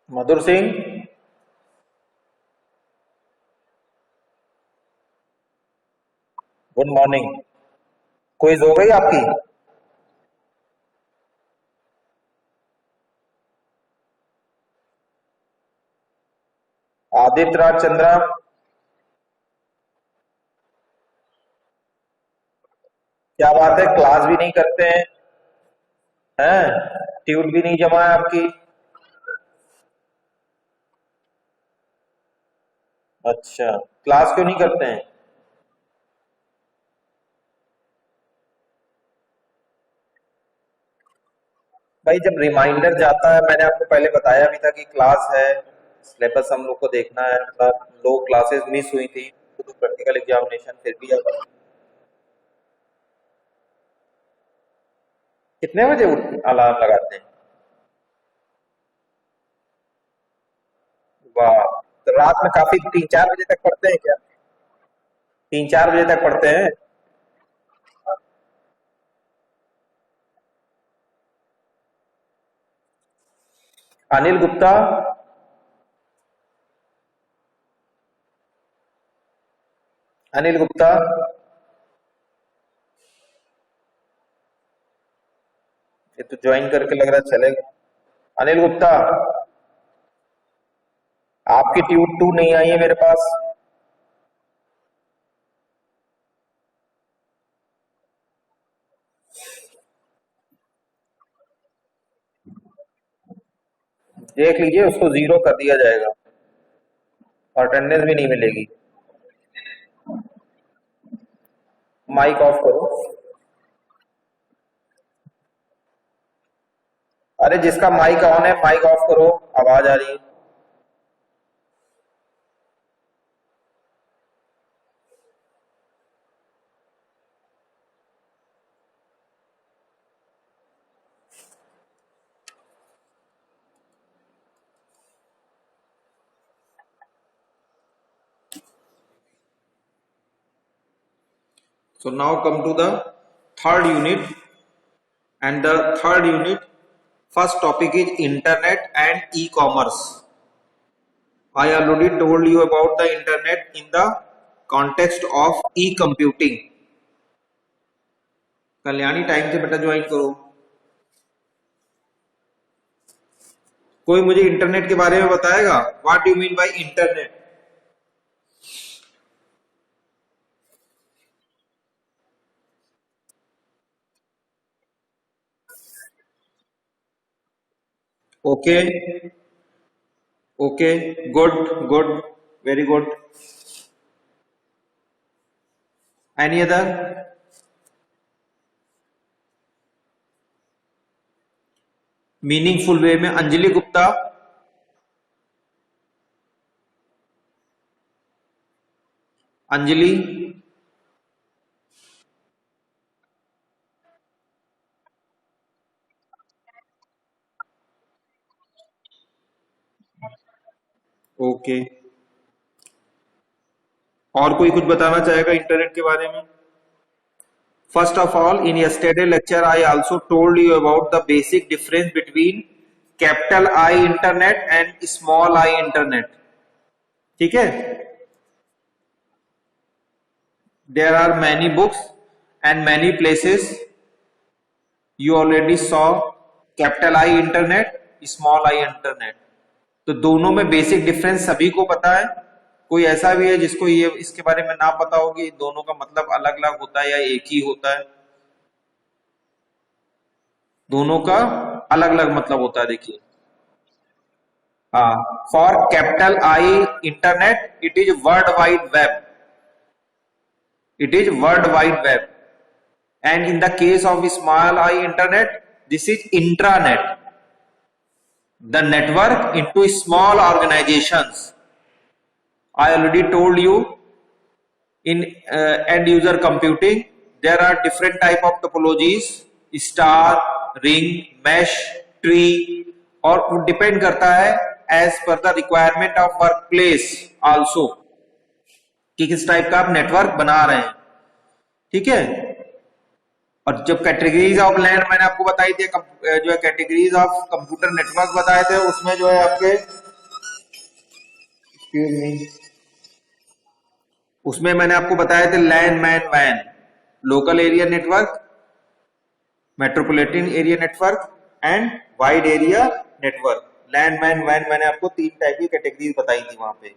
मधुर Singh, good morning. Quiz हो गई आपकी? आदित्य राज चंद्रा, क्या बात है, क्लास भी नहीं करते हैं? हैं, ट्यूट भी नहीं जमा है आपकी? अच्छा, क्लास क्यों नहीं करते हैं? भाई जब रिमाइंडर जाता है, मैंने आपको पहले बताया भी था कि क्लास है, सिलेबस हम लोग को देखना है। मतलब दो क्लासेस मिस हुई थी, तो प्रैक्टिकल एग्जामिनेशन फिर भी अब कितने बजे उठ अलार्म लगाते हैं? वाह, तो रात में काफी 3-4 बजे तक पढ़ते हैं क्या? 3-4 बजे तक पढ़ते हैं? अनिल गुप्ता, अनिल गुप्ता, ये तो ज्वाइन करके लग रहा है चलेगा। अनिल गुप्ता, आपकी ट्यूट 2 नहीं आई है मेरे पास। देख लीजिए, उसको जीरो कर दिया जाएगा और अटेंडेंस भी नहीं मिलेगी। माइक ऑफ करो। अरे जिसका माइक ऑन है, माइक ऑफ करो, आवाज आ रही है। So now come to the third unit, and the third unit first topic is internet and e-commerce. I already told you about the internet in the context of e-computing. Kalyani time से बेटा join करो। कोई मुझे internet के बारे में बताएगा? What do you mean by internet? Okay, okay, good, good, very good. Any other? Meaningful वे में अंजलि गुप्ता, अंजलि, ओके। और कोई कुछ बताना चाहेगा इंटरनेट के बारे में? First of all, in yesterday lecture, I also told you about the basic difference between capital I internet and small I internet. ठीक है? There are many books and many places. You already saw capital I internet, small I internet. तो दोनों में basic difference सभी को पता है। कोई ऐसा भी है जिसको ये इसके बारे में ना पता हो कि दोनों का मतलब अलग अलग होता है या एक ही होता है? दोनों का अलग अलग मतलब होता है, देखिए। हाँ, for capital I internet it is world wide web, it is world wide web, and in the case of small I internet this is intranet, the network into small organisations. I already told you in end user computing there are different type of topologies, star, ring, mesh, tree, और depend करता है as per the requirement of work place also कि किस type का आप network बना रहे हैं। ठीक है? और जब कैटेगरीज ऑफ लैन मैंने आपको बताई थी, जो है कैटेगरीज ऑफ कंप्यूटर नेटवर्क बताए थे, उसमें जो है आपके उसमें मैंने आपको बताया थे लैन, मैन, वैन, local area network, metropolitan area network and wide area network. LAN, MAN, वैन मैंने आपको 3 टाइप की कैटेगरीज बताई थी वहां पे,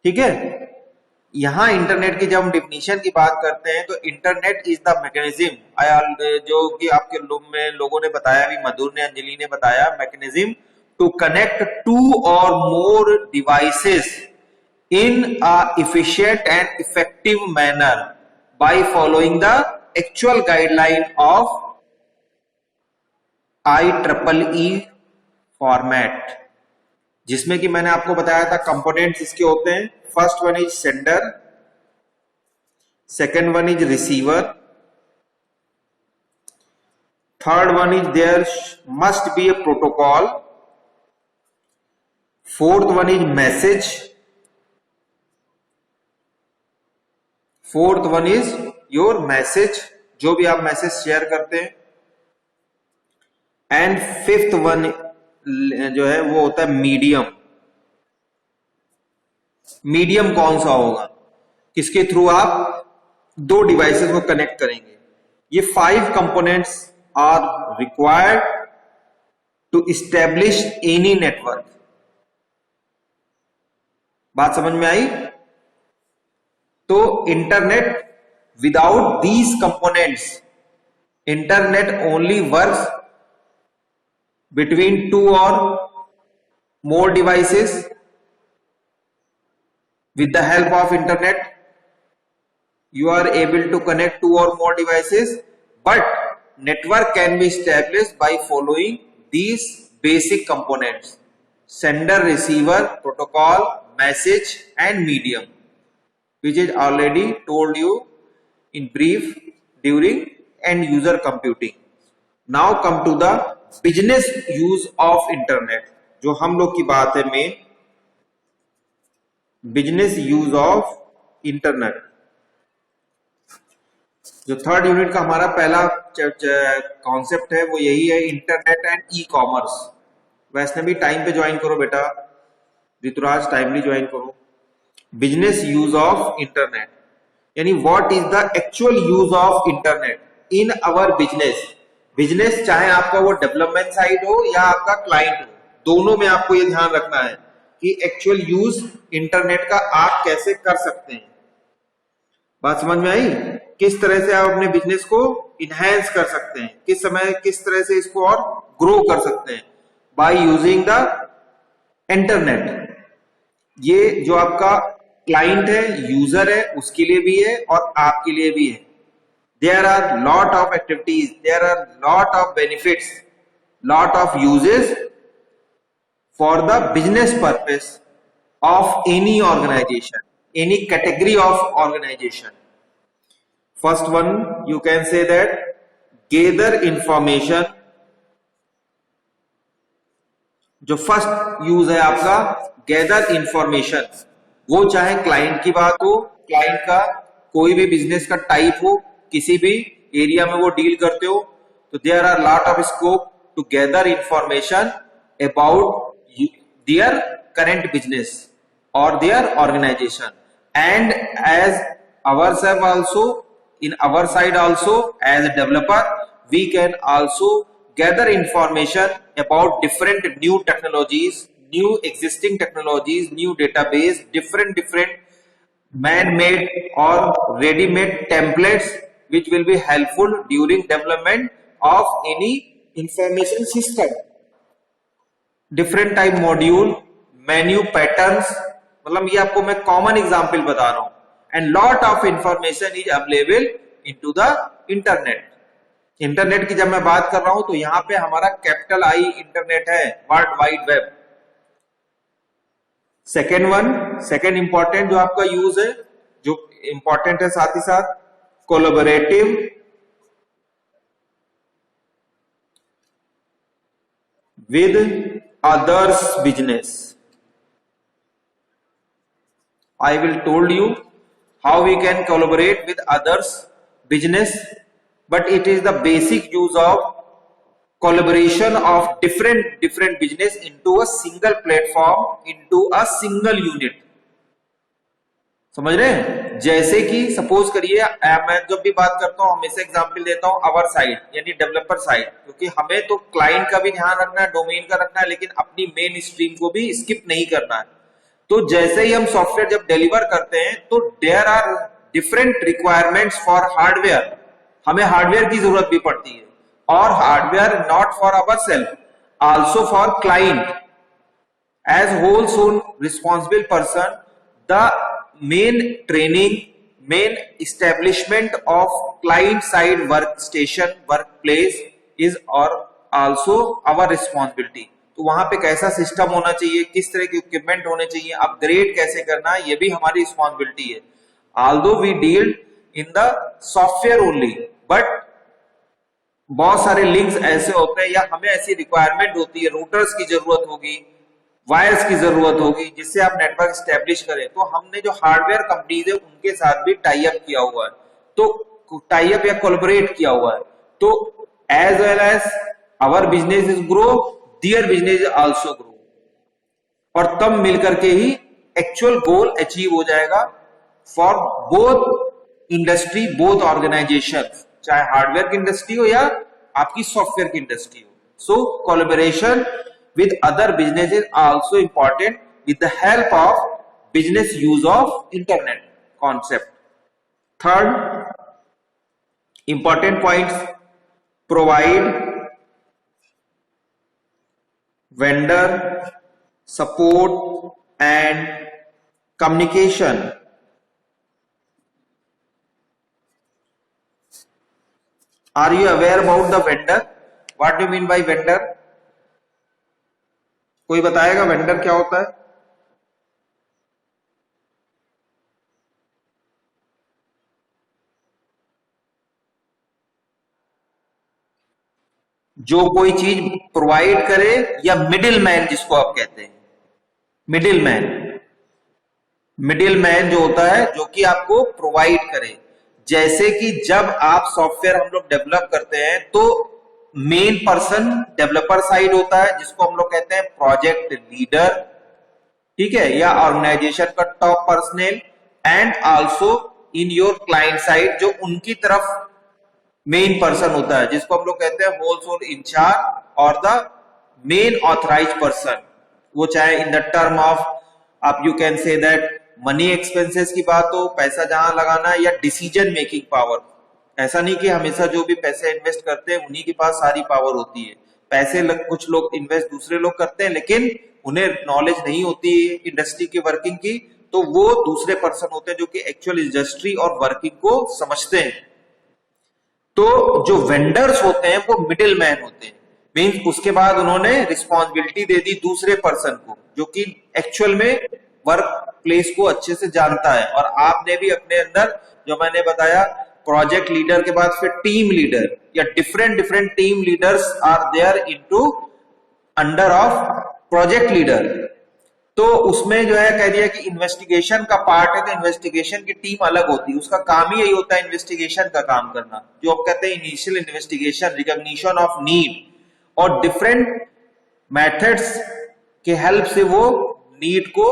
ठीक है। यहां इंटरनेट की जब हम डिफिनीशन की बात करते हैं तो इंटरनेट इज द मैकेनिज्म, जो कि आपके लोगों ने बताया, भी मधुर ने, अंजलि ने बताया, mechanism to connect 2 or more devices in a efficient and effective manner by following the actual guideline of IEEE format, जिसमें कि मैंने आपको बताया था कंपोनेंट्स इसके होते हैं। First one is sender, second one is receiver, third one is there must be a protocol, fourth one is message, fourth one is your message, जो भी आप मैसेज शेयर करते हैं, एंड फिफ्थ वन जो है वो होता है मीडियम। मीडियम कौन सा होगा, किसके थ्रू आप 2 डिवाइसेस को कनेक्ट करेंगे। ये 5 components are required to establish any network. बात समझ में आई? तो internet without these components, internet only works between 2 or more devices. With the help of internet you are able to connect 2 or more devices, but network can be established by following these basic components: sender, receiver, protocol, message and medium, which is already told you in brief during end user computing. Now come to the business use of internet, जो हम लोग की बात है main, business use of internet. जो third unit का हमारा पहला कॉन्सेप्ट है वो यही है, इंटरनेट एंड ई कॉमर्स। वैसे भी टाइम पे ज्वाइन करो बेटा, ऋतुराज टाइमली ज्वाइन करो। बिजनेस यूज ऑफ इंटरनेट यानी what is the actual use of internet in our business. Business चाहे आपका वो डेवलपमेंट साइड हो या आपका क्लाइंट हो, दोनों में आपको ये ध्यान रखना है कि एक्चुअल यूज इंटरनेट का आप कैसे कर सकते हैं। बात समझ में आई? किस तरह से आप अपने बिजनेस को इनहेंस कर सकते हैं, किस समय किस तरह से इसको और ग्रो कर सकते हैं बाय यूजिंग द इंटरनेट। ये जो आपका क्लाइंट है, यूजर है, उसके लिए भी है और आपके लिए भी है। There are lot of activities, there are lot of benefits, lot of uses for the business purpose of any organization, any category of organization. First one, you can say that gather information. जो first use है आपका gather information, वो चाहे client की बात हो, client का कोई भी बिजनेस का टाइप हो, किसी भी एरिया में वो डील करते हो, तो there are lot of scope to gather information about their current business और their organization. And as ourself also, in our side also as a developer, we can also gather information about different new technologies, new existing technologies, new database, different man-made or ready-made templates which will be helpful during development of any information system. Different type module, menu patterns, मतलब ये आपको मैं common example बता रहा हूं। And lot of information is available into the internet. Internet की जब मैं बात कर रहा हूं तो यहां पे हमारा कैपिटल आई इंटरनेट है, world wide web. Second important जो आपका यूज है, जो इंपॉर्टेंट है साथ ही साथ, collaborative with others business. I will told you how we can collaborate with others business but it is the basic use of collaboration of different business into a single platform, into a single unit. समझ रहे हैं? जैसे कि suppose करिए, मैं जब भी बात करता हूं हमेशा एग्जांपल देता हूं अवर साइड यानी डेवलपर साइड, क्योंकि हमें तो क्लाइंट का भी ध्यान रखना है, डोमेन का रखना है, लेकिन अपनी मेन स्ट्रीम को भी स्किप नहीं करना है। तो जैसे ही हम सॉफ्टवेयर जब डिलीवर करते हैं तो there are different requirements for hardware, हमें हार्डवेयर की जरूरत भी पड़ती है, और hardware not for our self, also for client as whole sole responsible person. The main training, main establishment of client side workstation, workplace is or also our responsibility। तो वहां पे कैसा सिस्टम होना चाहिए, किस तरह के इक्विपमेंट होने चाहिए, अपग्रेड कैसे करना है, ये भी हमारी रिस्पॉन्सिबिलिटी है। although we deal in the software only, but बहुत सारे लिंक्स ऐसे होते हैं या हमें ऐसी रिक्वायरमेंट होती है, रूटर्स की जरूरत होगी, वायर्स की जरूरत होगी, जिससे आप नेटवर्क स्टैब्लिश करें। तो हमने जो हार्डवेयर कंपनीज है उनके साथ भी टाई अप किया हुआ है, तो टाई अप या कोलैबोरेट किया हुआ है। तो as well as our business is grow, there business is also grow, और तब मिलकर के ही एक्चुअल गोल अचीव हो जाएगा for both industry, both organization, चाहे हार्डवेयर की इंडस्ट्री हो या आपकी सॉफ्टवेयर की इंडस्ट्री हो। So collaboration with other businesses also important with the help of business use of internet concept. Third important points, provide vendor support and communication. Are you aware about the vendor? What do you mean by vendor? कोई बताएगा vendor क्या होता है? जो कोई चीज provide करे, या मिडिल मैन जिसको आप कहते हैं, मिडिल मैन जो होता है जो कि आपको प्रोवाइड करे। जैसे कि जब आप सॉफ्टवेयर हम लोग डेवलप करते हैं तो मेन पर्सन डेवलपर साइड होता है जिसको हम लोग कहते हैं प्रोजेक्ट लीडर, ठीक है, या ऑर्गेनाइजेशन का top personal, and also in your client side जो उनकी तरफ मेन पर्सन होता है जिसको हम लोग कहते हैं होल सोल इंचार्ज और द मेन ऑथराइज पर्सन। वो चाहे इन द टर्म ऑफ आप you can say that money expenses की बात हो, पैसा जहां लगाना है, या डिसीजन मेकिंग पावर। ऐसा नहीं कि हमेशा जो भी पैसे इन्वेस्ट करते हैं उन्हीं के पास सारी पावर होती है। पैसे कुछ लोग इन्वेस्ट दूसरे लोग करते हैं लेकिन उन्हें नॉलेज नहीं होती है इंडस्ट्री की वर्किंग की, तो वो दूसरे पर्सन होते हैं जो कि एक्चुअल इंडस्ट्री और वर्किंग को समझते हैं। तो जो वेंडर्स होते हैं वो मिडिल मैन होते हैं, मीन्स उसके बाद उन्होंने रिस्पॉन्सिबिलिटी दे दी दूसरे पर्सन को जो कि एक्चुअल में वर्क प्लेस को अच्छे से जानता है। और आपने भी अपने अंदर जो मैंने बताया प्रोजेक्ट लीडर के बाद फिर टीम लीडर या different team leaders are there into under of project leader. तो उसमें जो है कह दिया कि इन्वेस्टिगेशन का पार्ट है, तो इन्वेस्टिगेशन की टीम अलग होती है, उसका काम ही यही होता है इन्वेस्टिगेशन का काम करना, जो आप कहते हैं initial investigation, recognition of need, और डिफरेंट मेथड्स के हेल्प से वो नीड को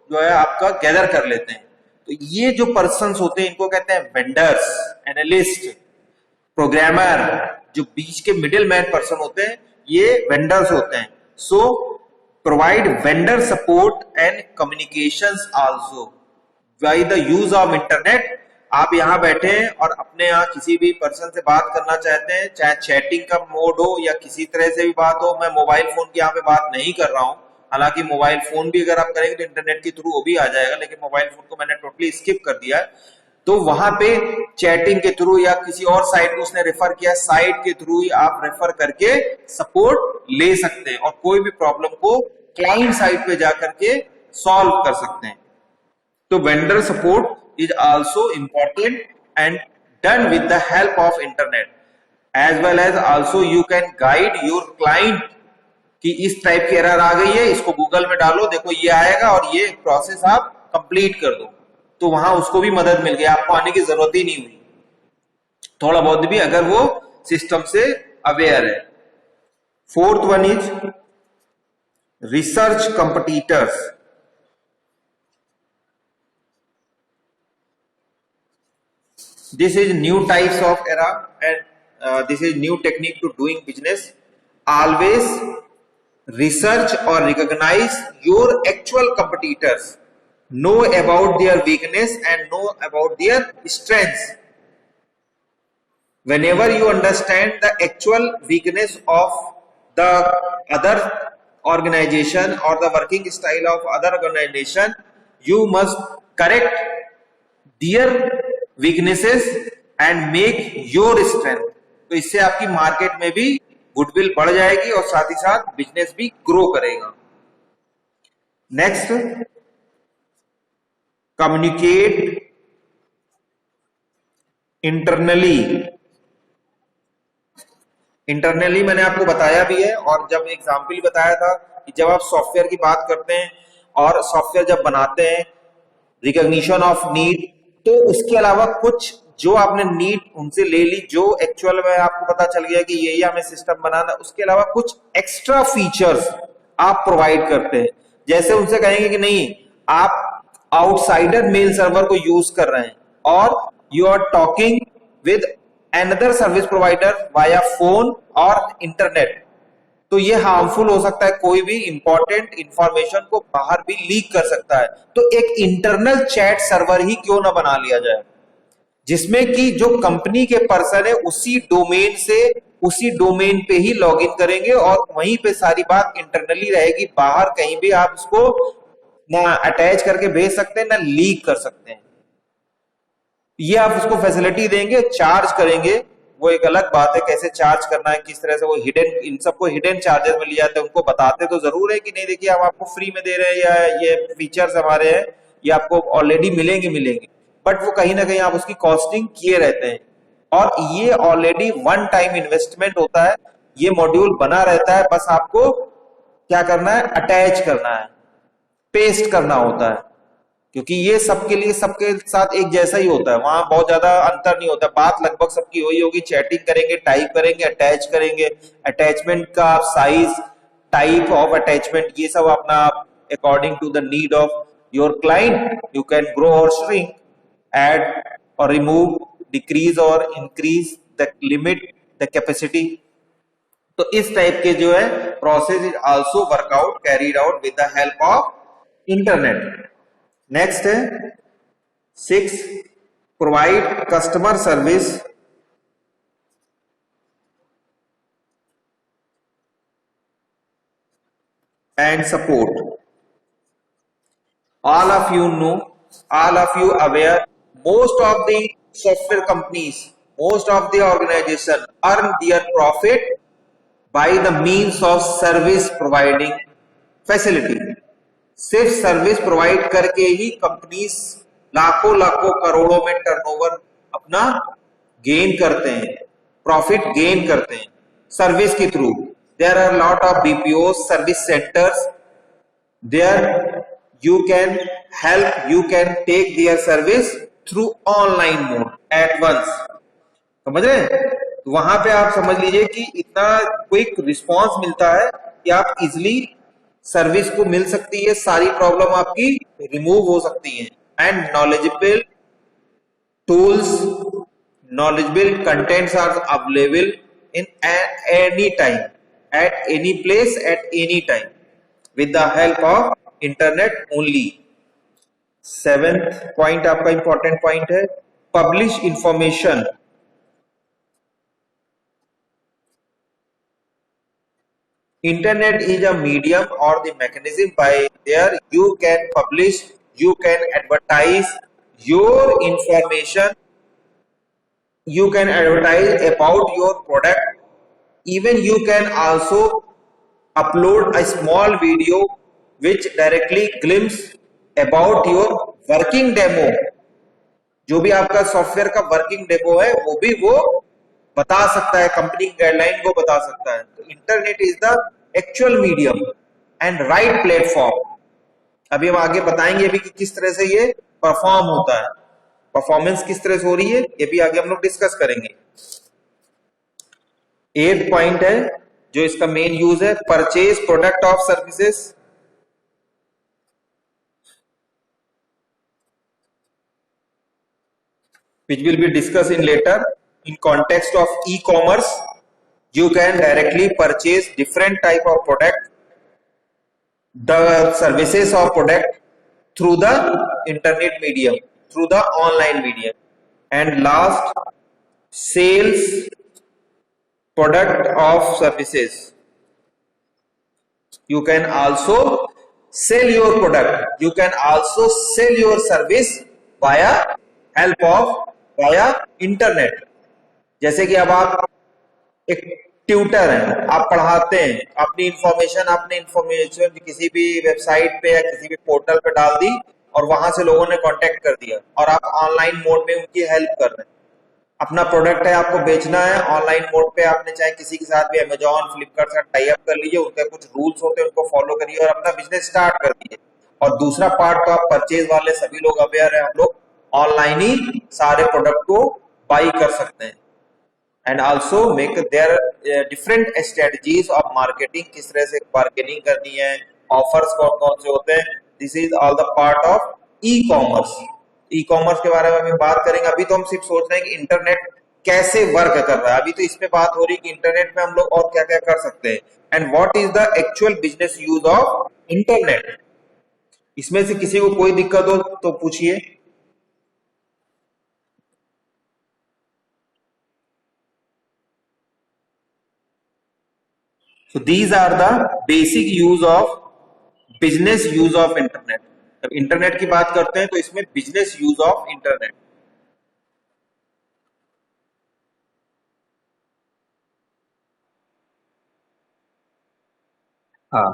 जो है आपका गैदर कर लेते हैं। तो ये जो पर्सन्स होते हैं इनको कहते हैं वेंडर्स, एनालिस्ट, प्रोग्रामर, जो बीच के मिडिल मैन पर्सन होते हैं ये वेंडर्स होते हैं। So provide vendor support and communications also by the use of internet. आप यहाँ बैठे हैं और अपने यहाँ किसी भी पर्सन से बात करना चाहते हैं, चाहे चैटिंग का मोड हो या किसी तरह से भी बात हो। मैं मोबाइल फोन की यहाँ पे बात नहीं कर रहा हूं, हालांकि मोबाइल फोन भी अगर आप करेंगे तो इंटरनेट के थ्रू वो भी आ जाएगा, लेकिन मोबाइल फोन को मैंने टोटली स्किप कर दिया है। तो वहां पे चैटिंग के थ्रू या किसी और साइट को उसने रेफर किया, साइट के थ्रू ही आप रेफर करके सपोर्ट ले सकते हैं और कोई भी प्रॉब्लम को क्लाइंट साइट पे जाकर के सॉल्व कर सकते हैं। तो vendor support is also important and done with the help of internet, as well as also you can guide your client कि इस टाइप की एरर आ गई है, इसको गूगल में डालो, देखो ये आएगा और ये प्रोसेस आप कंप्लीट कर दो। तो वहां उसको भी मदद मिल गई, आपको आने की जरूरत ही नहीं हुई। थोड़ा बहुत भी, अगर वो सिस्टम से अवेयर है। Fourth one is research competitors. This is new types of era, and this is new technique to doing business. Always research or recognize your actual competitors. Know about their weakness and know about their strengths. Whenever you understand the actual weakness of the other organization or the working style of other organization, you must correct their weaknesses and make your strength. तो इससे आपकी market में भी goodwill बढ़ जाएगी और साथ ही साथ बिजनेस भी ग्रो करेगा। Next, communicate internally. इंटरनली मैंने आपको बताया भी है, और जब एग्जाम्पल बताया था कि जब आप सॉफ्टवेयर की बात करते हैं और सॉफ्टवेयर जब बनाते हैं, रिकॉग्निशन ऑफ नीड, तो उसके अलावा कुछ जो आपने नीड उनसे ले ली, जो एक्चुअल में आपको पता चल गया कि ये हमें सिस्टम बनाना, उसके अलावा कुछ एक्स्ट्रा फीचर्स आप प्रोवाइड करते हैं। जैसे उनसे कहेंगे कि नहीं, आप आउटसाइडर मेल सर्वर को यूज कर रहे हैं और you are talking with another service provider via phone और इंटरनेट, तो ये हार्मफुल हो सकता है, कोई भी इंपॉर्टेंट इंफॉर्मेशन को बाहर भी लीक कर सकता है। तो एक इंटरनल चैट सर्वर ही क्यों ना बना लिया जाए, जिसमें कि जो कंपनी के पर्सन है उसी डोमेन से, उसी डोमेन पे ही लॉगिन करेंगे और वहीं पे सारी बात इंटरनली रहेगी, बाहर कहीं भी आप इसको ना अटैच करके भेज सकते हैं ना लीक कर सकते हैं। ये आप उसको फैसिलिटी देंगे, चार्ज करेंगे, वो एक अलग बात है, कैसे चार्ज करना है, किस तरह से वो हिडन, इन सबको हिडन चार्जेस में लिया जाता है। उनको बताते तो जरूर है कि नहीं देखिए हम आपको फ्री में दे रहे हैं, या ये फीचर्स हमारे हैं, ये आपको ऑलरेडी मिलेंगे, बट वो कहीं ना कहीं आप उसकी कॉस्टिंग किए रहते हैं, और ये ऑलरेडी वन टाइम इन्वेस्टमेंट होता है। ये मॉड्यूल बना रहता है, बस आपको क्या करना है, अटैच करना है, पेस्ट करना होता है, क्योंकि ये सबके लिए, सबके साथ एक जैसा ही होता है, वहां बहुत ज्यादा अंतर नहीं होता, बात लगभग सबकी वही होगी। चैटिंग करेंगे, टाइप करेंगे, अटैच करेंगे, अटैचमेंट का साइज, टाइप ऑफ अटैचमेंट, ये सब अपना according to the need of your client you can grow और श्रिंक, ऐड और रिमूव, डिक्रीज और increase the limit, the capacity. तो इस टाइप के जो है process is also workout carried out with the help of internet. Next है 6, provide customer service and support. all of you know, all of you aware, most of the software companies, most of the organization earn their profit by the means of service providing facility। सिर्फ service provide करके ही companies लाखों लाखों करोड़ों में turnover अपना gain करते हैं, profit gain करते हैं सर्विस के थ्रू। There are lot of BPO service centers, there you can help, you can take their service through online mode at once। समझ रहे हैं? तो वहां पे आप समझ लीजिए कि इतना क्विक रिस्पांस मिलता है कि आप इजिली सर्विस को मिल सकती है, सारी प्रॉब्लम आपकी रिमूव हो सकती है। And knowledgeable tools, knowledgeable contents are available in any time, at any place, at any time, with the help of internet only. 7th point आपका इंपॉर्टेंट पॉइंट है, publish information. Internet is a medium और the mechanism by there you can publish, you can advertise your information, you can advertise about your product, even you can also upload a small video which directly glimpse about your working demo। जो भी आपका software का working demo है वो भी वो बता सकता है, कंपनी गाइडलाइन को बता सकता है। तो internet is the actual medium and right platform. अभी हम आगे बताएंगे भी कि किस तरह से ये परफॉर्म होता है, परफॉर्मेंस किस तरह से हो रही है, ये भी आगे हम लोग डिस्कस करेंगे। 8th पॉइंट है जो इसका मेन यूज है, purchase product of services, which will be discussed in later. In context of e-commerce, you can directly purchase different type of product, the services of product through the internet medium, through the online medium. And last, sales product of services. You can also sell your product, you can also sell your service via help of via internet. जैसे कि अब आप एक tutor हैं, आप पढ़ाते हैं, अपनी इंफॉर्मेशन किसी भी वेबसाइट पे या किसी भी पोर्टल पे डाल दी और वहां से लोगों ने कांटेक्ट कर दिया और आप ऑनलाइन मोड में उनकी हेल्प कर रहे हैं। अपना प्रोडक्ट है, आपको बेचना है, ऑनलाइन मोड पे आपने चाहे किसी के साथ भी अमेजॉन फ्लिपकार्ट से टाई अप कर लीजिए, उनके कुछ रूल्स होते हैं उनको फॉलो करिए और अपना बिजनेस स्टार्ट कर दीजिए। और दूसरा पार्ट तो आप परचेज वाले सभी लोग अवेयर है, हम लोग ऑनलाइन ही सारे प्रोडक्ट को बाई कर सकते हैं। And also make their different strategies of marketing, किस तरह से बार्गेनिंग करनी है, ऑफर्स कौन कौन से होते हैं, this is all the part of e commerce. E commerce के बारे में हम बात करेंगे। अभी तो हम सिर्फ सोच रहे हैं कि इंटरनेट कैसे वर्क कर रहा है, अभी तो इस पे बात हो रही है कि इंटरनेट में हम लोग और क्या क्या कर सकते हैं and what is the actual business use of internet. इसमें से किसी को कोई दिक्कत हो तो पूछिए। So these are the basic use of business use of internet। जब इंटरनेट की बात करते हैं तो इसमें बिजनेस यूज ऑफ इंटरनेट। हाँ,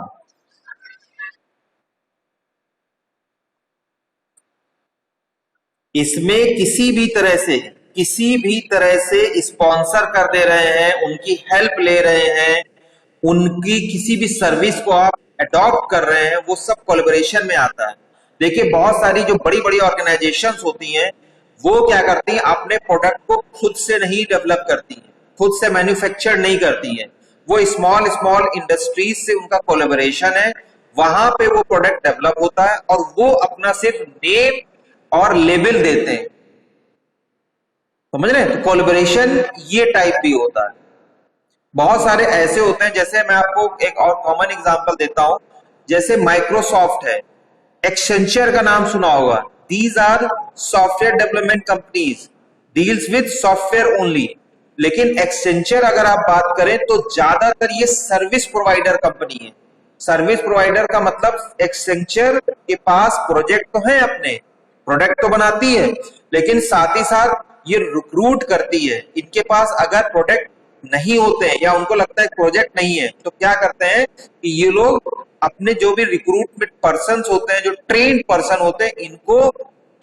इसमें किसी भी तरह से स्पॉन्सर कर दे रहे हैं, उनकी हेल्प ले रहे हैं, उनकी किसी भी सर्विस को आप अडॉप्ट कर रहे हैं, वो सब कोलैबोरेशन में आता है। देखिए बहुत सारी जो बड़ी बड़ी ऑर्गेनाइजेशंस होती हैं वो क्या करती हैं, अपने प्रोडक्ट को खुद से नहीं डेवलप करती हैं, खुद से मैन्युफैक्चर नहीं करती हैं, वो स्मॉल स्मॉल इंडस्ट्रीज से उनका कोलैबोरेशन है, वहां पे वो प्रोडक्ट डेवलप होता है और वो अपना सिर्फ नेम और लेबल देते हैं। समझ रहे हैं? तो कोलैबोरेशन ये टाइप भी होता है। बहुत सारे ऐसे होते हैं, जैसे मैं आपको एक और कॉमन एग्जांपल देता हूं, जैसे माइक्रोसॉफ्ट है, एक्सेंचर का नाम सुना होगा। These are software development companies, deals with software only. लेकिन एक्सेंचर अगर आप बात करें तो ज्यादातर ये सर्विस प्रोवाइडर कंपनी है। सर्विस प्रोवाइडर का मतलब एक्सेंचर के पास प्रोजेक्ट तो है, अपने प्रोडक्ट तो बनाती है, लेकिन साथ ही साथ ये रिक्रूट करती है। इनके पास अगर प्रोडक्ट नहीं होते हैं या उनको लगता है प्रोजेक्ट नहीं है तो क्या करते हैं कि ये लोग अपने जो भी रिक्रूटमेंट पर्सन होते हैं, जो ट्रेन पर्सन होते हैं, इनको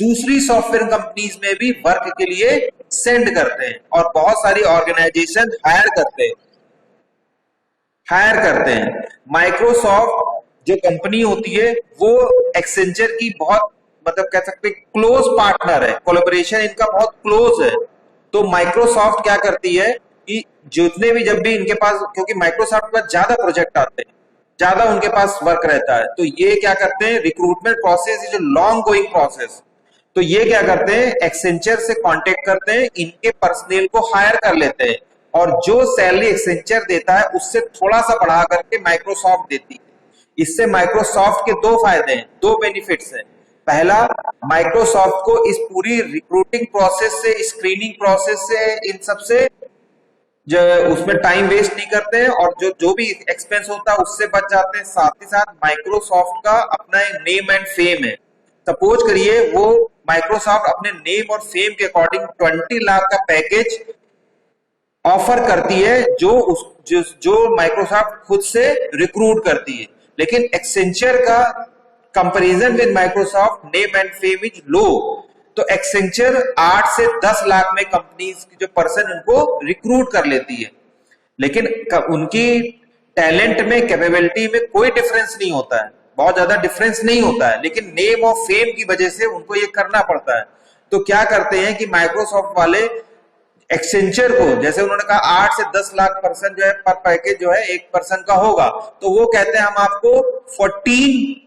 दूसरी सॉफ्टवेयर कंपनीज में भी वर्क के लिए सेंड करते हैं और बहुत सारी ऑर्गेनाइजेशन हायर करते हैं। माइक्रोसॉफ्ट जो कंपनी होती है वो एक्सेंचर की बहुत मतलब कह सकते हैं क्लोज पार्टनर है, कोलैबोरेशन इनका बहुत क्लोज है। तो माइक्रोसॉफ्ट क्या करती है कि जितने भी जब भी इनके पास, क्योंकि माइक्रोसॉफ्ट के पास ज्यादा प्रोजेक्ट आते हैं, ज्यादा उनके पास वर्क रहता है, तो ये क्या करते हैं, recruitment process is long going process. तो ये क्या करते हैं, एक्सेंचर से कांटेक्ट करते हैं, इनके पर्सनल को हायर कर लेते हैं और जो सैलरी एक्सेंचर देता है उससे थोड़ा सा बढ़ा करके माइक्रोसॉफ्ट देती है। इससे माइक्रोसॉफ्ट के दो फायदे हैं, दो बेनिफिट्स हैं। पहला, माइक्रोसॉफ्ट को इस पूरी रिक्रूटिंग प्रोसेस से, स्क्रीनिंग प्रोसेस से, इन सब से जो उसमें टाइम वेस्ट नहीं करते हैं और जो भी एक्सपेंस होता है उससे बच जाते हैं। साथ ही साथ माइक्रोसॉफ्ट का अपना नेम एंड फेम है। सपोज करिए वो माइक्रोसॉफ्ट अपने नेम और फेम के अकॉर्डिंग 20 लाख का पैकेज ऑफर करती है, जो माइक्रोसॉफ्ट खुद से रिक्रूट करती है। लेकिन एक्सेंचर का comparison with Microsoft name and fame is low, तो एक्सेंचर 8 से 10 लाख में कंपनीज की जो पर्सन उनको रिक्रूट कर लेती है। लेकिन उनकी टैलेंट में, कैपेबिलिटी में कोई डिफरेंस नहीं होता है, बहुत ज्यादा डिफरेंस नहीं होता है, लेकिन नेम और फेम की वजह से उनको ये करना पड़ता है। तो क्या करते हैं कि माइक्रोसॉफ्ट वाले एक्सेंचर को, जैसे उन्होंने कहा 8 से 10 लाख पर्सन जो है पर पैकेज जो है एक पर्सन का होगा, तो वो कहते हैं हम आपको 14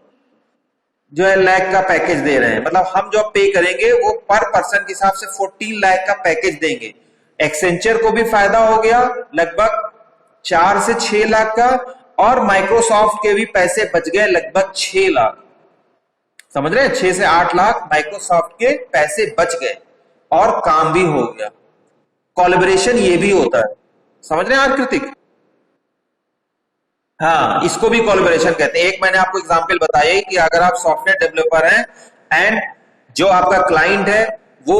जो है लाख का पैकेज दे रहे हैं, मतलब हम जो पे करेंगे वो पर पर्सन के हिसाब से 14 लाख का पैकेज देंगे। एक्सेंचर को भी फायदा हो गया लगभग 4 से 6 लाख का, और माइक्रोसॉफ्ट के भी पैसे बच गए लगभग 6 लाख। समझ रहे हैं, 6 से 8 लाख माइक्रोसॉफ्ट के पैसे बच गए और काम भी हो गया। कोलैबोरेशन ये भी होता है, समझ रहे हैं आप कृतिक? हाँ, इसको भी कोलैबोरेशन कहते हैं। एक मैंने आपको एग्जांपल बताया कि अगर आप सॉफ्टवेयर डेवलपर हैं एंड जो आपका क्लाइंट है वो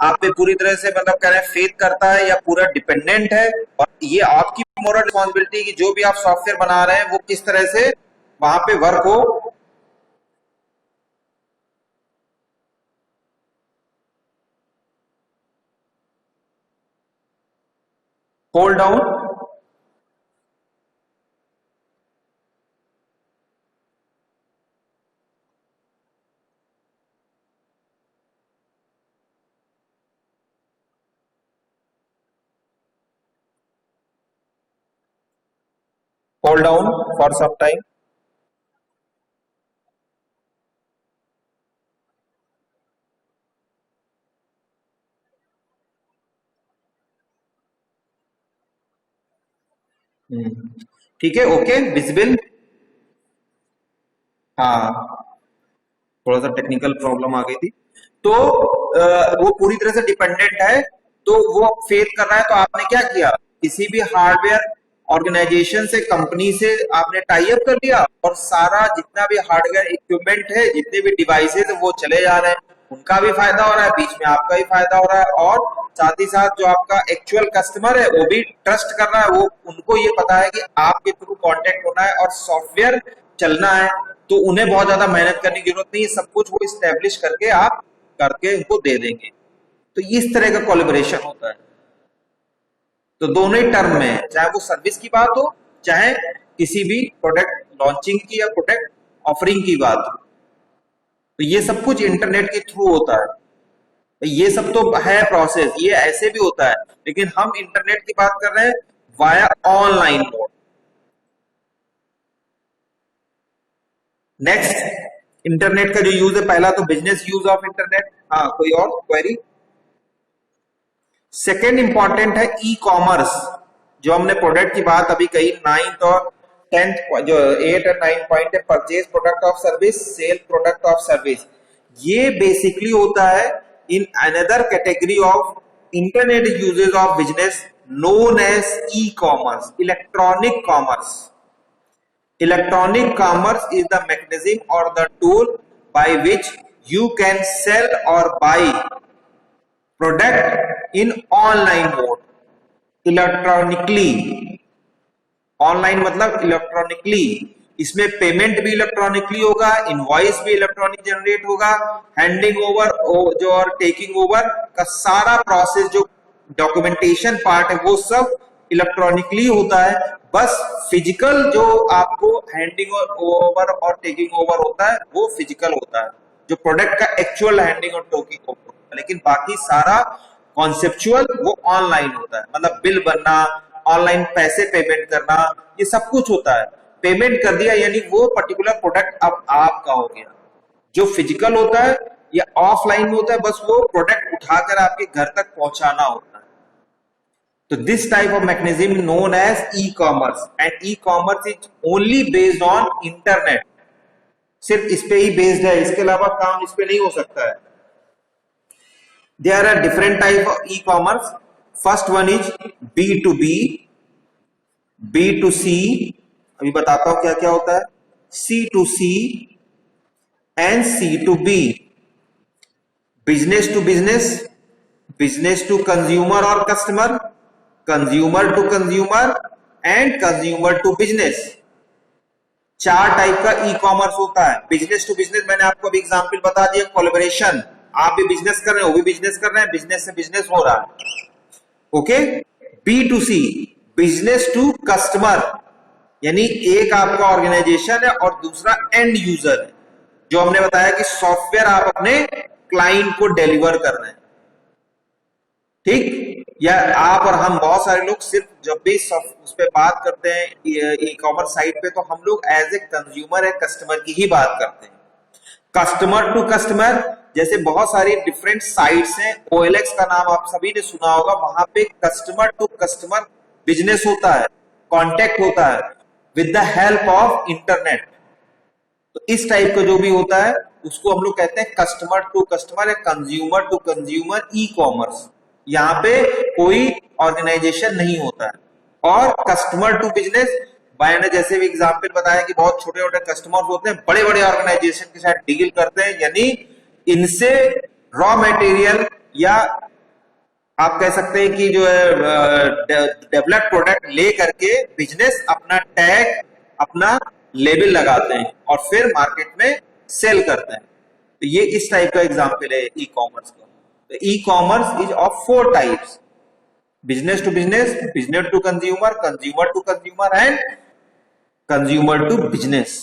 आप पे पूरी तरह से मतलब कह रहे हैं फेथ करता है या पूरा डिपेंडेंट है, और ये आपकी मोरल रिस्पॉन्सिबिलिटी कि जो भी आप सॉफ्टवेयर बना रहे हैं वो किस तरह से वहां पे वर्क हो। Hold down, hold down for some time. ठीक है, ओके, विजिबल। हाँ, थोड़ा सा टेक्निकल प्रॉब्लम आ गई थी। तो वो पूरी तरह से डिपेंडेंट है, तो वो फेल कर रहा है, तो आपने क्या किया, किसी भी हार्डवेयर ऑर्गेनाइजेशन से, कंपनी से आपने टाई अप कर लिया, और सारा जितना भी हार्डवेयर इक्विपमेंट है, जितने भी डिवाइसेज है वो चले जा रहे हैं, उनका भी फायदा हो रहा है, बीच में आपका भी फायदा हो रहा है, और साथ ही साथ जो आपका एक्चुअल कस्टमर है वो भी ट्रस्ट कर रहा है, वो उनको ये पता है कि आपके थ्रू कांटेक्ट होना है और सॉफ्टवेयर चलना है, तो उन्हें बहुत ज्यादा मेहनत करने की जरूरत नहीं है, सब कुछ वो इस्टेब्लिश करके आप करके उनको दे देंगे। तो इस तरह का कोलैबोरेशन होता है। तो दोनों ही टर्म में, चाहे वो सर्विस की बात हो, चाहे किसी भी प्रोडक्ट लॉन्चिंग की या प्रोडक्ट ऑफरिंग की बात हो, तो ये सब कुछ इंटरनेट के थ्रू होता है। तो ये सब तो है प्रोसेस, ये ऐसे भी होता है, लेकिन हम इंटरनेट की बात कर रहे हैं via online mode. Next, internet का जो यूज है, पहला तो बिजनेस यूज ऑफ इंटरनेट। हाँ, कोई और क्वेरी? सेकेंड इंपॉर्टेंट है ई कॉमर्स, जो हमने प्रोडक्ट की बात अभी कही, 9th और 10th जो 8 और 9 पॉइंट है, purchase product of service, sale product of service. ये बेसिकली होता है in another category of internet uses of business known as e commerce, electronic commerce. Electronic commerce is the mechanism or the tool by which you can sell or buy product in online mode. Electronically, online मतलब electronically, इसमें payment भी electronically होगा, invoice भी electronic generate होगा, handing over जो और taking over का सारा प्रोसेस, जो डॉक्यूमेंटेशन पार्ट है वो सब इलेक्ट्रॉनिकली होता है। बस फिजिकल जो आपको हैंडिंग ओवर और टेकिंग ओवर होता है वो फिजिकल होता है, जो प्रोडक्ट का एक्चुअल हैंडिंग और टेकिंग ओवर होता है, लेकिन बाकी सारा कॉन्सेप्चुअल वो ऑनलाइन होता है। मतलब बिल बनना, ऑनलाइन पैसे पेमेंट करना, ये सब कुछ होता है। पेमेंट कर दिया यानी वो पर्टिकुलर प्रोडक्ट अब आपका हो गया। जो फिजिकल होता है या ऑफलाइन में होता है, बस वो प्रोडक्ट उठाकर आपके घर तक पहुंचाना होता है। So this type of mechanism is known as e-commerce, and e-commerce is only based on internet. सिर्फ इस पे ही बेस्ड है, इसके अलावा काम इस पे नहीं हो सकता है। There are different type of e-commerce. First one is B2B, B2C, अभी बताता हूं क्या क्या होता है, C2C and C2B, business to business, business to consumer or customer, consumer to consumer and consumer to business. 4 type का ई कॉमर्स होता है। बिजनेस टू बिजनेस मैंने आपको अभी एग्जांपल बता दिया, कोलैबोरेशन, आप भी बिजनेस कर रहे हो, वो भी बिजनेस कर रहे हैं, बिजनेस से बिजनेस हो रहा है। Okay. B2C, business to customer, यानी एक आपका ऑर्गेनाइजेशन है और दूसरा एंड यूजर है, जो हमने बताया कि सॉफ्टवेयर आप अपने क्लाइंट को डिलीवर कर रहे हैं। ठीक। या आप और हम बहुत सारे लोग सिर्फ जब भी उस पे बात करते हैं ई कॉमर्स साइट पे, तो हम लोग एज ए कंज्यूमर या कस्टमर की ही बात करते हैं। कस्टमर टू कस्टमर जैसे बहुत सारी डिफरेंट साइट्स हैं, OLX का नाम आप सभी ने सुना होगा, वहां पे कस्टमर टू कस्टमर बिजनेस होता है, कांटेक्ट होता है with the help of internet. तो इस टाइप का जो भी होता है उसको हम लोग कहते हैं कस्टमर टू कस्टमर या consumer to consumer e commerce. यहाँ पे कोई ऑर्गेनाइजेशन नहीं होता है। और कस्टमर टू बिजनेस, मैंने जैसे भी एग्जांपल बताया कि बहुत छोटे छोटे कस्टमर होते हैं, बड़े बड़े ऑर्गेनाइजेशन के साथ डील करते हैं, यानी इनसे रॉ मटेरियल या आप कह सकते हैं कि जो है डेवलप प्रोडक्ट ले करके बिजनेस अपना टैग, अपना लेबल लगाते हैं और फिर मार्केट में सेल करते हैं। तो ये इस टाइप का एग्जांपल है ई कॉमर्स का। तो e commerce is of 4 types: business to business, business to consumer, consumer to consumer and consumer to business.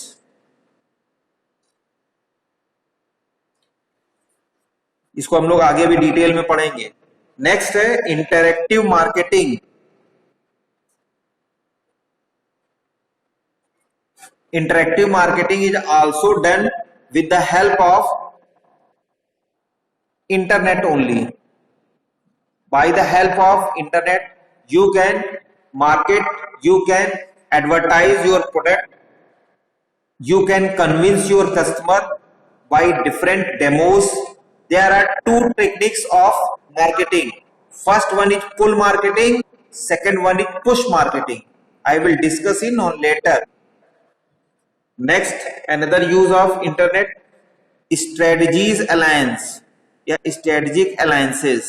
इसको हम लोग आगे भी डिटेल में पढ़ेंगे। नेक्स्ट है interactive marketing. Interactive marketing is also done with the help of internet only. By the help of internet, you can market, you can advertise your product, you can convince your customer by different demos. There are 2 techniques of marketing. First one is pull marketing, second one is push marketing. I will discuss in on later. Next, another use of internet, strategies alliance या strategic alliances।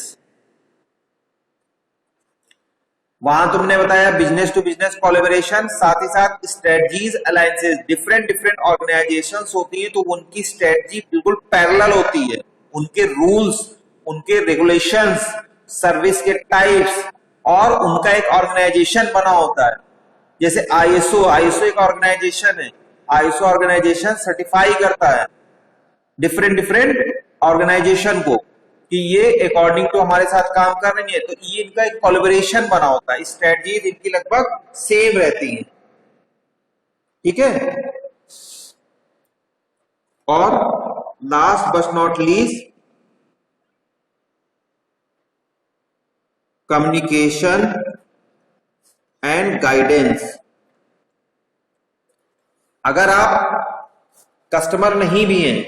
वहां तुमने बताया business to business collaboration, साथ ही साथ strategies alliances. Different organisations होती हैं तो उनकी स्ट्रेटजी बिल्कुल पैरेलल होती है, उनके रूल्स, उनके रेगुलेशंस, सर्विस के टाइप्स और उनका एक ऑर्गेनाइजेशन बना होता है। जैसे आईएसओ एक ऑर्गेनाइजेशन है, आईएसओ ऑर्गेनाइजेशन सर्टिफाई करता है डिफरेंट ऑर्गेनाइजेशन को कि ये अकॉर्डिंग टू हमारे साथ काम कर रही है। तो ये इनका एक कोलैबोरेशन बना होता है, स्ट्रेटजीज इनकी लगभग सेम रहती हैं। ठीक है। और last but not least, communication and guidance. अगर आप कस्टमर नहीं भी हैं,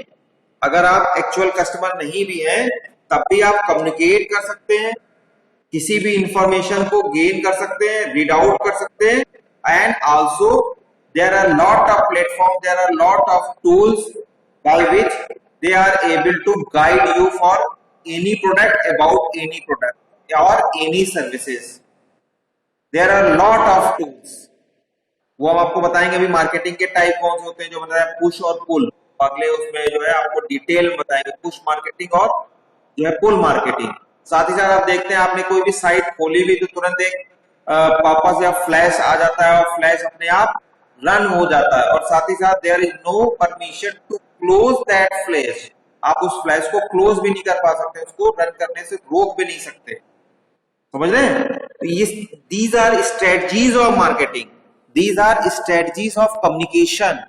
अगर आप एक्चुअल कस्टमर नहीं भी हैं, तब भी आप कम्युनिकेट कर सकते हैं, किसी भी इंफॉर्मेशन को गेन कर सकते हैं, रीड आउट कर सकते हैं। And also there are lot of platform, there are lot of tools by which they are able to guide you for any product, about any product और any services. There are lot of tools, वो हम आपको बताएंगे अभी। Marketing के type कौन से होते हैं, जो बताया पुश और पुल, अगले उसमें जो है आपको डिटेल में बताएंगे पुश मार्केटिंग और जो है पुल मार्केटिंग। साथ ही साथ आप देखते हैं आपने कोई भी साइट खोली हुई तो तुरंत एक पॉपअप या फ्लैश आ जाता है और फ्लैश अपने आप रन हो जाता है। और साथ ही साथ there is no permission to close that flash, आप उस फ्लैश को क्लोज भी नहीं कर पा सकते, उसको रन करने से रोक भी नहीं सकते। समझ रहे हैं? तो ये these are strategies of marketing, these are strategies of communication.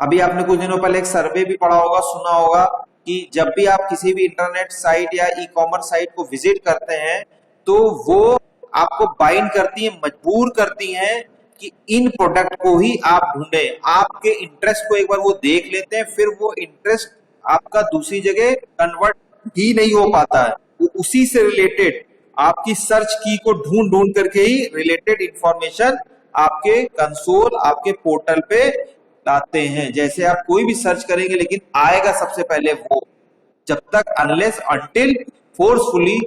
अभी आपने कुछ दिनों पहले एक सर्वे भी पढ़ा होगा, सुना होगा कि जब भी आप किसी भी इंटरनेट साइट या ई कॉमर्स साइट को विजिट करते हैं तो वो आपको बाइंड करती है, मजबूर करती हैं कि इन प्रोडक्ट को ही आप ढूंढें। आपके इंटरेस्ट को एक बार वो देख लेते हैं, फिर वो इंटरेस्ट आपका दूसरी जगह कन्वर्ट ही नहीं हो पाता है। वो उसी से रिलेटेड आपकी सर्च की को ढूंढ ढूंढ करके ही रिलेटेड इंफॉर्मेशन आपके कंसोल, आपके पोर्टल पे लाते हैं। जैसे आप कोई भी सर्च करेंगे लेकिन आएगा सबसे पहले वो, जब तक unless until forcefully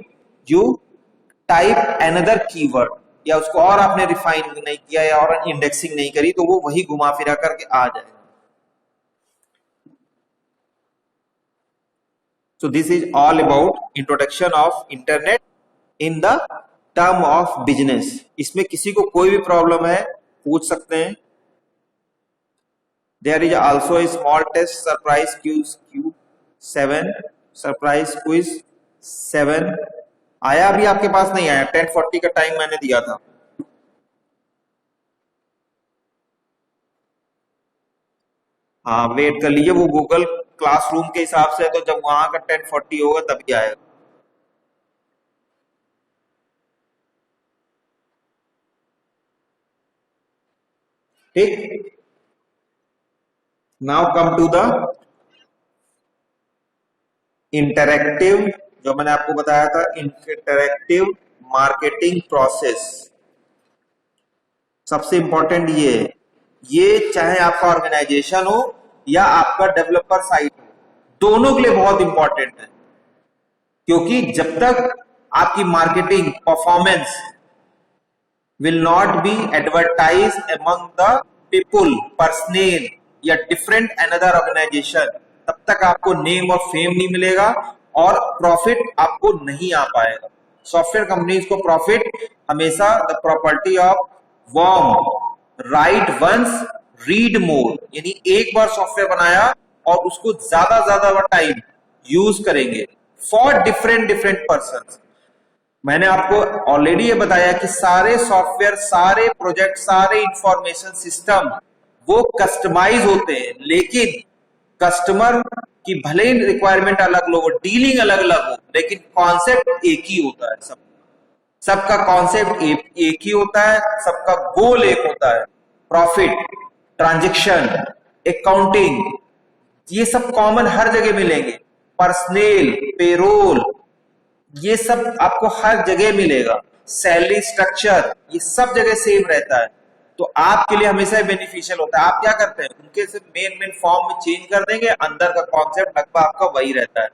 you type another keyword या उसको और आपने रिफाइन नहीं किया या और इंडेक्सिंग नहीं करी, तो वो वही घुमा फिरा करके आ जाएगा। So this is all about introduction of internet in the term of business। इसमें किसी को कोई भी प्रॉब्लम है पूछ सकते हैं। There is also a small test surprise Q7 surprise quiz 7 आया, अभी आपके पास नहीं आया, 10:40 का टाइम मैंने दिया था। हाँ वेट कर लीजिए, वो गूगल क्लासरूम के हिसाब से है, तो जब वहां का 10:40 होगा तभी आएगा। ठीक, now come to the interactive, जो मैंने आपको बताया था, इंटरैक्टिव मार्केटिंग प्रोसेस। सबसे इंपॉर्टेंट ये चाहे आपका ऑर्गेनाइजेशन हो या आपका डेवलपर साइट हो, दोनों के लिए बहुत इंपॉर्टेंट है। क्योंकि जब तक आपकी marketing performance will not be advertised among the people, personnel या different another organization, तब तक आपको नेम और फेम नहीं मिलेगा और प्रॉफिट आपको नहीं आ पाएगा। सॉफ्टवेयर कंपनीज को प्रॉफिट हमेशा the property of worm, write once read more, यानी एक बार सॉफ्टवेयर बनाया और उसको ज्यादा टाइम यूज करेंगे फॉर डिफरेंट पर्सन। मैंने आपको ऑलरेडी ये बताया कि सारे सॉफ्टवेयर, सारे प्रोजेक्ट, सारे इंफॉर्मेशन सिस्टम वो कस्टमाइज होते हैं, लेकिन कस्टमर की भले ही रिक्वायरमेंट अलग हो, डीलिंग अलग अलग हो, लेकिन कॉन्सेप्ट एक ही होता है। सबका कॉन्सेप्ट एक ही होता है, सबका गोल एक होता है, प्रॉफिट, ट्रांजेक्शन, अकाउंटिंग, ये सब कॉमन हर जगह मिलेंगे। पर्सनल, पेरोल, ये सब आपको हर जगह मिलेगा। सैलरी स्ट्रक्चर, ये सब जगह सेम रहता है, तो आपके लिए हमेशा बेनिफिशियल होता है। आप क्या करते हैं, उनके सिर्फ मेन फॉर्म में चेंज कर देंगे, अंदर का कॉन्सेप्ट लगभग आपका वही रहता है।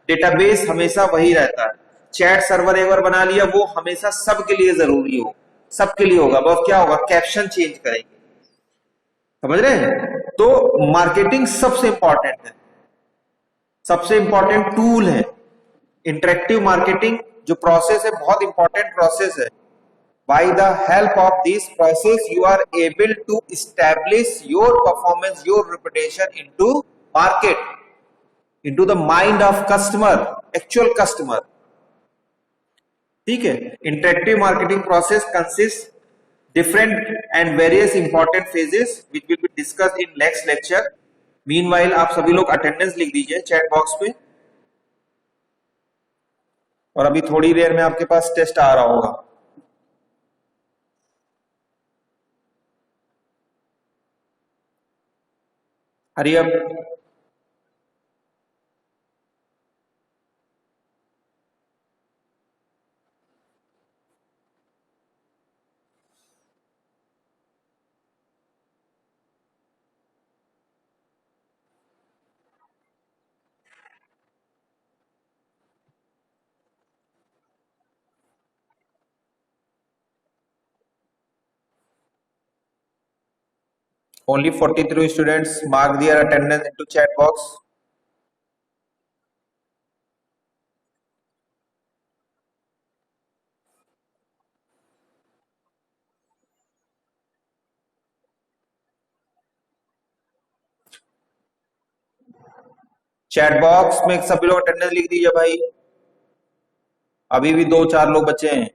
डेटाबेस हमेशा वही रहता है। चैट सर्वर एक बार बना लिया, वो हमेशा सबके लिए जरूरी हो, सबके लिए होगा, बस क्या होगा, कैप्शन चेंज करेंगे। समझ रहे हैं? तो मार्केटिंग सबसे इंपॉर्टेंट है, सबसे इंपॉर्टेंट टूल है। इंटरेक्टिव मार्केटिंग जो प्रोसेस है, बहुत इंपॉर्टेंट प्रोसेस है। By the help of this process you are able to establish your performance, your reputation into market, into the mind of customer, actual customer. ठीक है, interactive marketing process consist different and various important phases which will be discussed in next lecture. Meanwhile आप सभी लोग attendance लिख दीजिए chat box पे, और अभी थोड़ी देर में आपके पास टेस्ट आ रहा होगा। Hurry up. Only 43 students mark their attendance into chat box. Chat box में सभी लोग अटेंडेंस लिख दीजिए भाई, अभी भी 2-4 लोग बचे हैं।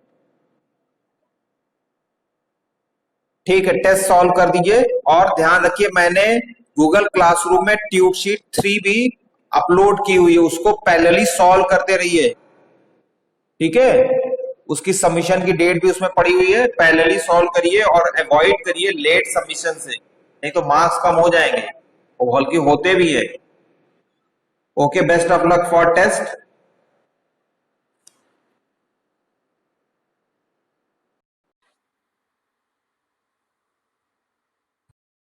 ठीक है, टेस्ट सॉल्व कर दीजिए, और ध्यान रखिए मैंने गूगल क्लासरूम में ट्यूब शीट 3 भी अपलोड की हुई है, उसको पैरेलली सॉल्व करते रहिए। ठीक है, उसकी सबमिशन की डेट भी उसमें पड़ी हुई है, पैरेलली सॉल्व करिए और अवॉइड करिए लेट सबमिशन से, नहीं तो मार्क्स कम हो जाएंगे, और बल्कि होते भी है। Okay, best of luck for test.